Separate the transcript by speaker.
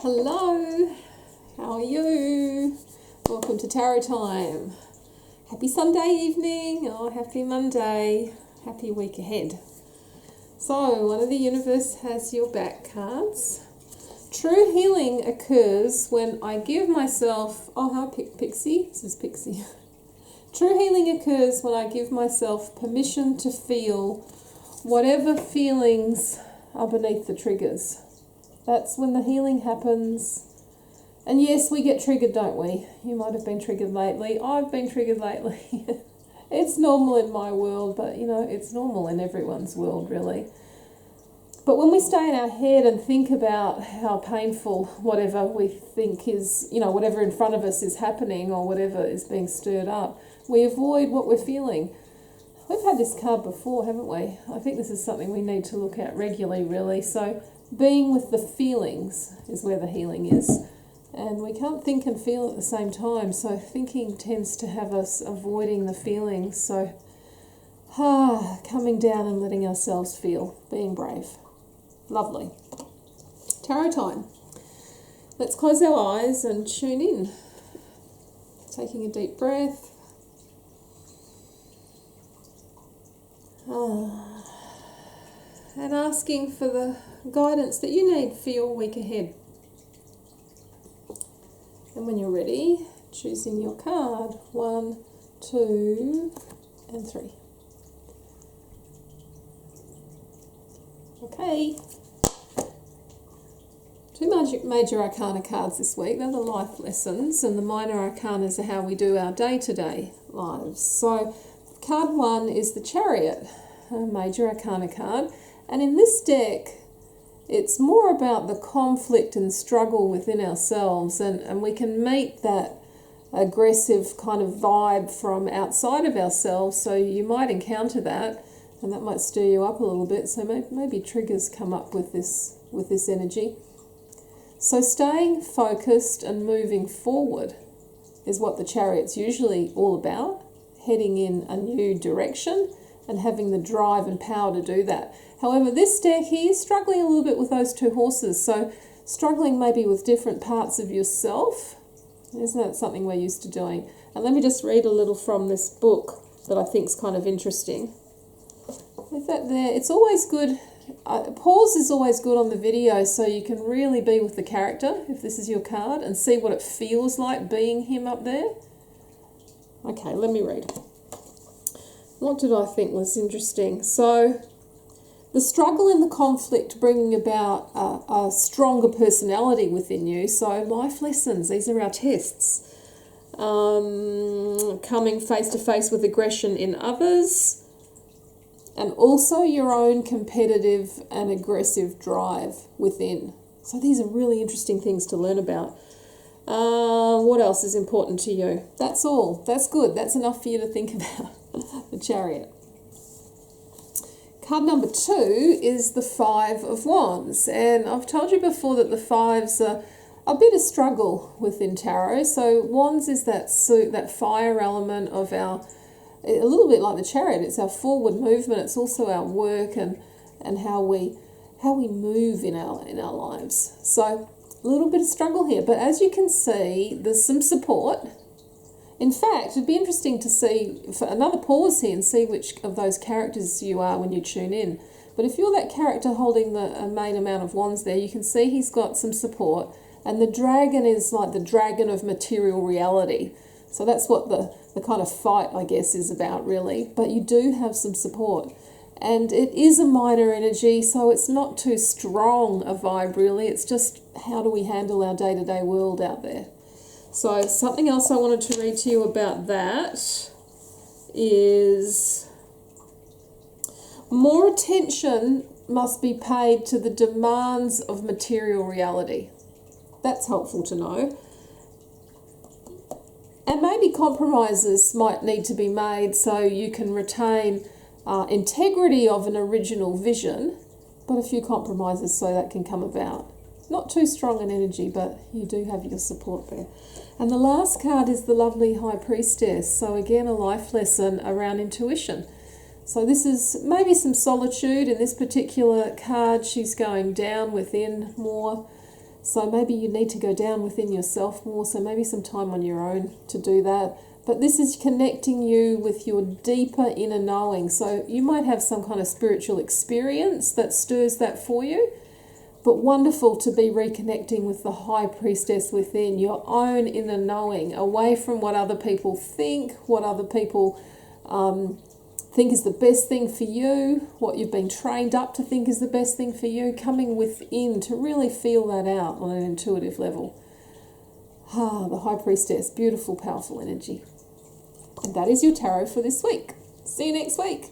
Speaker 1: Hello, how are you? Welcome to Tarot Time. Happy Sunday evening, happy Monday, happy week ahead. So, one of the universe has your back cards. True healing occurs when I give myself, Pixie, this is Pixie. True healing occurs when I give myself permission to feel whatever feelings are beneath the triggers. That's when the healing happens. And yes, we get triggered, don't we? You might have been triggered lately. I've been triggered lately. It's normal in my world, but it's normal in everyone's world, really. But when we stay in our head and think about how painful whatever we think is, whatever in front of us is happening or whatever is being stirred up, we avoid what we're feeling. We've had this card before, haven't we? I think this is something we need to look at regularly, really. So being with the feelings is where the healing is. And we can't think and feel at the same time. So thinking tends to have us avoiding the feelings. So coming down and letting ourselves feel, being brave. Lovely. Tarot time. Let's close our eyes and tune in. Taking a deep breath. And asking for the guidance that you need for your week ahead. And when you're ready, choosing your card. 1, 2, and 3. Okay. 2 major arcana cards this week. They're the life lessons, and the minor arcanas are how we do our day-to-day lives. So card 1 is the Chariot, a major arcana card. And in this deck, it's more about the conflict and struggle within ourselves, and we can meet that aggressive kind of vibe from outside of ourselves, so you might encounter that, and that might stir you up a little bit, so maybe triggers come up with this energy. So staying focused and moving forward is what the Chariot's usually all about, heading in a new direction and having the drive and power to do that. However, this deck here is struggling a little bit with those 2 horses, so struggling maybe with different parts of yourself. Isn't that something we're used to doing? And let me just read a little from this book that I think is kind of interesting. With that there, it's always good, pause is always good on the video so you can really be with the character, if this is your card, and see what it feels like being him up there. Okay, let me read. What did I think was interesting? So, the struggle and the conflict bringing about a stronger personality within you. So life lessons, these are our tests. Coming face to face with aggression in others. And also your own competitive and aggressive drive within. So these are really interesting things to learn about. What else is important to you? That's all. That's good. That's enough for you to think about. The Chariot. Card number 2 is the 5 of Wands, and I've told you before that the 5s are a bit of struggle within tarot. So Wands is that fire element of a little bit like the Chariot. It's our forward movement. It's also our work and how we move in our lives. So a little bit of struggle here, but as you can see, there's some support. In fact, it'd be interesting to see, for another pause here, and see which of those characters you are when you tune in. But if you're that character holding the main amount of wands there, you can see he's got some support. And the dragon is like the dragon of material reality. So that's what the kind of fight, I guess, is about, really. But you do have some support. And it is a minor energy, so it's not too strong a vibe, really. It's just how do we handle our day-to-day world out there. So something else I wanted to read to you about that is more attention must be paid to the demands of material reality. That's helpful to know. And maybe compromises might need to be made so you can retain integrity of an original vision, but a few compromises so that can come about. Not too strong an energy, but you do have your support there. And the last card is the lovely High Priestess. So again, a life lesson around intuition. So this is maybe some solitude. In this particular card, she's going down within more So maybe you need to go down within yourself more, so maybe some time on your own to do that. But this is connecting you with your deeper inner knowing. So you might have some kind of spiritual experience that stirs that for you. But wonderful to be reconnecting with the high priestess within, your own inner knowing, away from what other people think, what other people think is the best thing for you, what you've been trained up to think is the best thing for you, coming within to really feel that out on an intuitive level. The high priestess, beautiful, powerful energy. And that is your tarot for this week. See you next week.